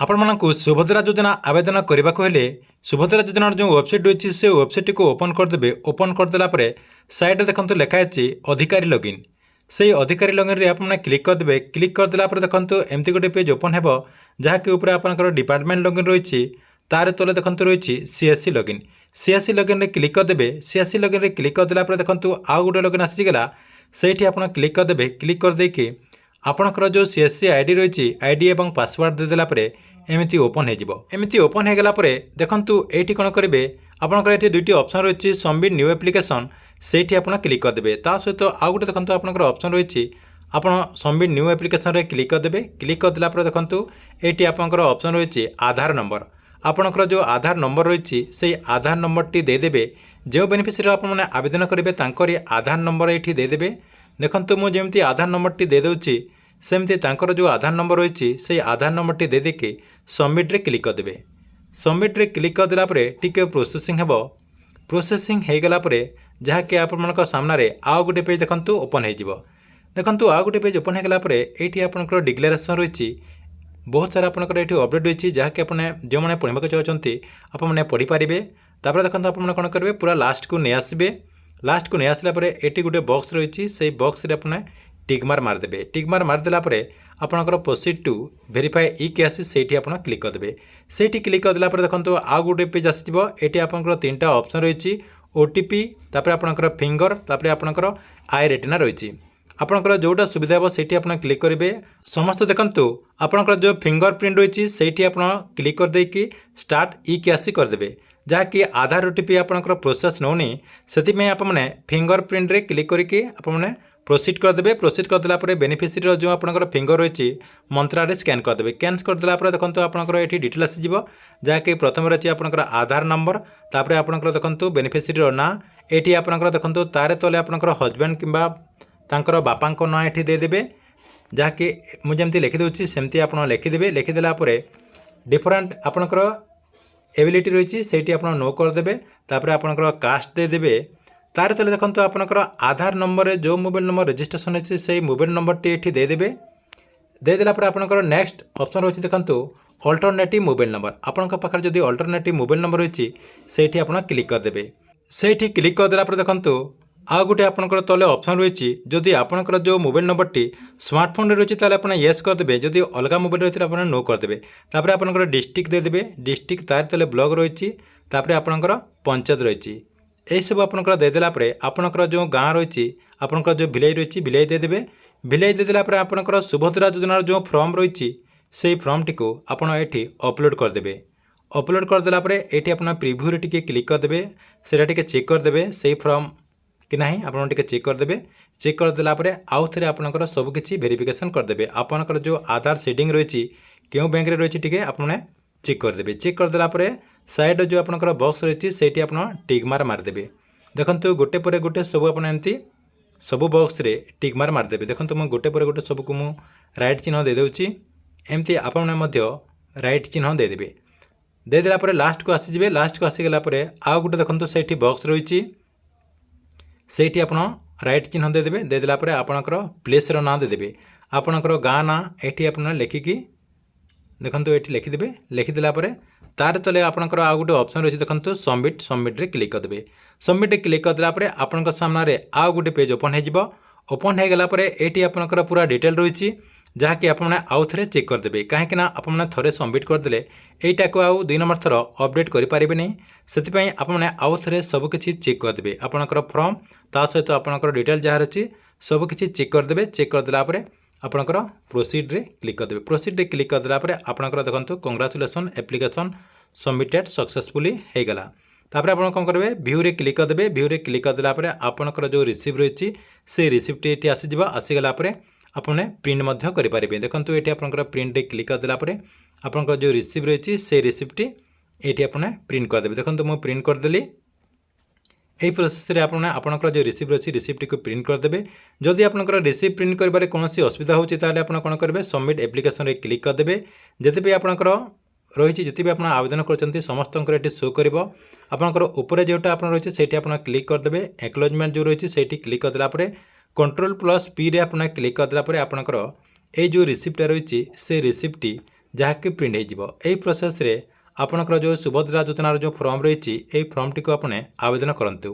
ଆପଣମାନଙ୍କୁ ସୁଭଦ୍ରା ଯୋଜନା ଆବେଦନ କରିବାକୁ ହେଲେ ସୁଭଦ୍ରା ଯୋଜନାର ଯେଉଁ ୱେବସାଇଟ୍ ରହିଛି ସେ ୱେବସାଇଟ୍ଟିକୁ ଓପନ୍ କରିଦେବେ। ଓପନ୍ କରିଦେଲା ପରେ ସାଇଡ଼୍ରେ ଦେଖନ୍ତୁ ଲେଖା ଅଛି ଅଧିକାରୀ ଲଗ୍ଇନ୍। ସେହି ଅଧିକାରୀ ଲଗ୍ଇନ୍ରେ ଆପଣମାନେ କ୍ଲିକ୍ କରିଦେବେ। କ୍ଲିକ୍ କରିଦେଲା ପରେ ଦେଖନ୍ତୁ ଏମିତି ଗୋଟେ ପେଜ୍ ଓପନ୍ ହେବ, ଯାହାକି ଉପରେ ଆପଣଙ୍କର ଡିପାର୍ଟମେଣ୍ଟ ଲଗ୍ଇନ୍ ରହିଛି। ତାର ତଳେ ଦେଖନ୍ତୁ ରହିଛି ସିଏସ୍ସି ଲଗ୍ଇନ୍। ସିଏସ୍ସି ଲଗ୍ଇନ୍ରେ କ୍ଲିକ୍ କରିଦେବେ। ସିଏସ୍ସି ଲଗ୍ଇନ୍ରେ କ୍ଲିକ୍ କରିଦେଲା ପରେ ଦେଖନ୍ତୁ ଆଉ ଗୋଟେ ଲଗ୍ଇନ୍ ଆସିଗଲା, ସେଇଠି ଆପଣ କ୍ଲିକ୍ କରିଦେବେ। କ୍ଲିକ୍ କରିଦେଇକି ଆପଣଙ୍କର ଯେଉଁ ସିଏସ୍ସି ଆଇଡି ରହିଛି ଆଇଡି ଏବଂ ପାସୱାର୍ଡ଼ ଦେଇଦେଲା ପରେ ଏମିତି ଓପନ୍ ହେଇଯିବ। ଏମିତି ଓପନ୍ ହେଇଗଲା ପରେ ଦେଖନ୍ତୁ ଏଇଠି କ'ଣ କରିବେ, ଆପଣଙ୍କର ଏଠି ଦୁଇଟି ଅପସନ୍ ରହିଛି ସବମିଟ୍ ନ୍ୟୁ ଆପ୍ଲିକେସନ୍, ସେଇଠି ଆପଣ କ୍ଲିକ୍ କରିଦେବେ। ତା ସହିତ ଆଉ ଗୋଟେ ଦେଖନ୍ତୁ ଆପଣଙ୍କର ଅପସନ୍ ରହିଛି, ଆପଣ ସବମିଟ୍ ନ୍ୟୁ ଆପ୍ଲିକେସନ୍ରେ କ୍ଲିକ୍ କରିଦେବେ। କ୍ଲିକ୍ କରିଦେଲା ପରେ ଦେଖନ୍ତୁ ଏଇଠି ଆପଣଙ୍କର ଅପସନ୍ ରହିଛି ଆଧାର ନମ୍ବର। ଆପଣଙ୍କର ଯେଉଁ ଆଧାର ନମ୍ବର ରହିଛି ସେଇ ଆଧାର ନମ୍ବରଟି ଦେଇଦେବେ। ଯେଉଁ ବେନିଫିସିଆରୀ ଆପଣମାନେ ଆବେଦନ କରିବେ ତାଙ୍କରି ଆଧାର ନମ୍ବର ଏଇଠି ଦେଇଦେବେ। ଦେଖନ୍ତୁ ମୁଁ ଯେମିତି ଆଧାର ନମ୍ବରଟି ଦେଇଦେଉଛି, ସେମିତି ତାଙ୍କର ଯେଉଁ ଆଧାର ନମ୍ବର ରହିଛି ସେଇ ଆଧାର ନମ୍ବରଟି ଦେଇଦେଇକି ସବମିଟ୍ରେ କ୍ଲିକ୍ କରିଦେବେ। ସବମିଟ୍ରେ କ୍ଲିକ୍ କରିଦେଲା ପରେ ଟିକେ ପ୍ରୋସେସିଂ ହେବ। ପ୍ରୋସେସିଂ ହେଇଗଲା ପରେ ଯାହାକି ଆପଣମାନଙ୍କ ସାମ୍ନାରେ ଆଉ ଗୋଟେ ପେଜ୍ ଦେଖନ୍ତୁ ଓପନ୍ ହେଇଯିବ। ଦେଖନ୍ତୁ ଆଉ ଗୋଟେ ପେଜ୍ ଓପନ୍ ହେଇଗଲା ପରେ ଏଇଠି ଆପଣଙ୍କର ଡିକ୍ଲାରେସନ୍ ରହିଛି। ବହୁତ ସାରା ଆପଣଙ୍କର ଏଇଠି ଅପଡେଟ୍ ରହିଛି, ଯାହାକି ଆପଣ ଯେଉଁମାନେ ପଢ଼ିବାକୁ ଚାହୁଁଛନ୍ତି ଆପଣମାନେ ପଢ଼ିପାରିବେ। ତାପରେ ଦେଖନ୍ତୁ ଆପଣମାନେ କ'ଣ କରିବେ, ପୁରା ଲାଷ୍ଟକୁ ନେଇ ଆସିବେ। ଲାଷ୍ଟକୁ ନେଇ ଆସିଲା ପରେ ଏଠି ଗୋଟେ ବକ୍ସ ରହିଛି, ସେଇ ବକ୍ସରେ ଆପଣ टिक मार मारदेवे। टिक मार मारदेला आपणकर प्रोसीड टू भेरीफाए इ केसी से आप क्लिक करदे। से क्लिक करदेला देखो आउ गोटे पेज आसो। ये आपंकर 3टा ऑप्शन रही ओटीपी, तापर आपणकर फिंगर, तापर आपणकर आई रेटिना रही। आपणकर जोटा सुविधा हे से क्लिक करेंगे। समस्त देखंतु आपणकर जो फिंगर प्रिंट रही से क्लिक करदे स्टार्ट इ केसी करदे, जहाँकि आधार ओटीपी आपणकर प्रोसेस नौनी से आपने फिंगर प्रिंट रे क्लिक करके आपने प्रोसीड करदे। प्रोसीड करदेला बेनिफिशियरी जो आपंकर फिंगर रही मंत्रारे स्कैन करदे। स्कैन करदेला देखो आपंकर ये डिटेल आसीज, जहाँकि प्रथम रही आपंकर आधार नंबर, तापर आपंकर देखो बेनिफिशियरी ना ये आपंकर देखो तार तले आपंकर हजबैंड किंबा तांकर बापा ना ये देदेवे, जहाँकि मुझे लिखिदे सेमती आप लिखिदेवे। लिखिदेला डिफरेंट आपंकर एबिलिटी रही से नो करदे। तापर आपंकर कास्ट देदेवे। तार तले देखो आपंकर आधार नंबर रे जो मोबाइल नंबर रजिस्ट्रेशन अच्छे से मोबाइल नंबर टी ये देदेवे। देदेला आपंकर नेक्स्ट ऑप्शन रही देखो अल्टरनेटिव मोबाइल नंबर। आपन पाखे जब अल्टरनेटिव मोबाइल नंबर रही से क्लिक करदे। से क्लिक करदेला देखो आउ गोटे आपंकर तले ऑप्शन रही जदि आपंकर जो मोबाइल नंबर टी स्मार्टफोन रही है आप येस करदे। जदि अलग मोबाइल रही है नो करदे। तापर आपंकर डिस्ट्रिक्ट देदेवे। डिस्ट्रिक्ट तार तले ब्लॉक रही, तापर आपंकर पंचायत रही। यही सब आपंकर देदेला आपंकर जो गाँव रही आपंकर जो विलेज रही विलेज देदेवे। विलेज देदेला आपंकर सुभद्रा योजनार जो फॉर्म रही से फॉर्म टी को आपड़ ये अपलोड करदे। अपलोड करदेला ये आप प्रिव्यू रे क्लिक करदे। से चेक करदे से फॉर्म कि ना आप चेक करदे। चेक करदेला आउ थे आपंकर सबकि वेरिफिकेशन करदे। आपंकर जो आधार सेटिंग रही क्यों बैंक रही आपने चेक करदे। चेक करदेला साइड जो आपंकर बॉक्स रही से टिक मार मारदेवे। देखो गोटे पर गोटे सब आपमती सब बॉक्स रे टिक मार मारदेवे। देखो मुझे गोटे पर गोटे सबको मु राइट चिन्ह दे दूँगी। एमती आपने राइट चिन्ह देदेवे। देदेला लास्ट को आसीजे। लास्ट को आसीगला आउ गोटे देखो से बॉक्स रही से आप राइट चिन्ह देदेवे। देदेला आपणकर प्लेस ना देदेवे। आपणकर गाँ ना ये आप लिखिकी देखो ये लिखिदेवे। लिखिदेला तार तले आपणकर आउ गोटे ऑप्शन रही देखो सबमिट। सबमिट रे क्लिक करदे। सबमिट क्लिक करदेला आपणकर सामने आउ गोटे पेज ओपन हो। ओपन हो गला ये आपणकर पूरा डिटेल रही, जहाँकि आपने आउ थे चेक करदे। कहीं आपने थे सबमिट करदे यहीटा को आउ 2 नंबर थर अपडेट करें नहीं। से आपने आउ थे सबकि चेक करदे। आपणकर फॉर्म ता सहित आपणकर डिटेल जहाँ रही सबकि चेक करदे। चेक करदेला आपणकर प्रोसीड रे क्लिक करदे। प्रोसीड रे क्लिक करदेला आपणकर देखो कंग्राचुलेसन एप्लिकेशन सबमिटेड सक्सेसफुली हो गला। तापर आप कौन करेंगे व्यू रे क्लिक करदे। व्यू रे क्लिक करदेला आपणकर जो रिसीव रही से रिसीप्ट ये आसीज। आसीगला आपने प्रिंट करेंगे। देखो ये आपंकर प्रिंट रे क्लिक करदेला आपंकर जो रिसीव रही से रिसीप्ट ये आपने प्रिंट करदे। देखो मुझे प्रिंट करदेली। यही प्रोसेस रे आपंकर जो रिसीव रही रिसीप्ट को प्रिंट करदे। जदि आपंकर रिसीव प्रिंट कर कौन असुविधा होती है कौन करेंगे सबमिट एप्लिकेशन रे क्लिक करदे। जिते भी आपंकर रही जिते भी आप आवेदन कर समस्त ये शो कर आपंकर ऊपर जोटा आप रही से क्लिक करदे। एक्नॉलेजमेंट जो रही से क्लिक करदेला कंट्रोल प्लस पी रे आप क्लिक करदेला आपंकर ये जो रिसीप्टा रही से रिसीप्ट ଯାହାକି ପ୍ରିଣ୍ଟ ହୋଇଯିବ। ଏହି ପ୍ରୋସେସରେ ଆପଣଙ୍କର ଯେଉଁ ସୁଭଦ୍ରା ଯୋଜନାର ଯେଉଁ ଫର୍ମ ରହିଛି ଏହି ଫର୍ମଟିକୁ ଆପଣ ଆବେଦନ କରନ୍ତୁ।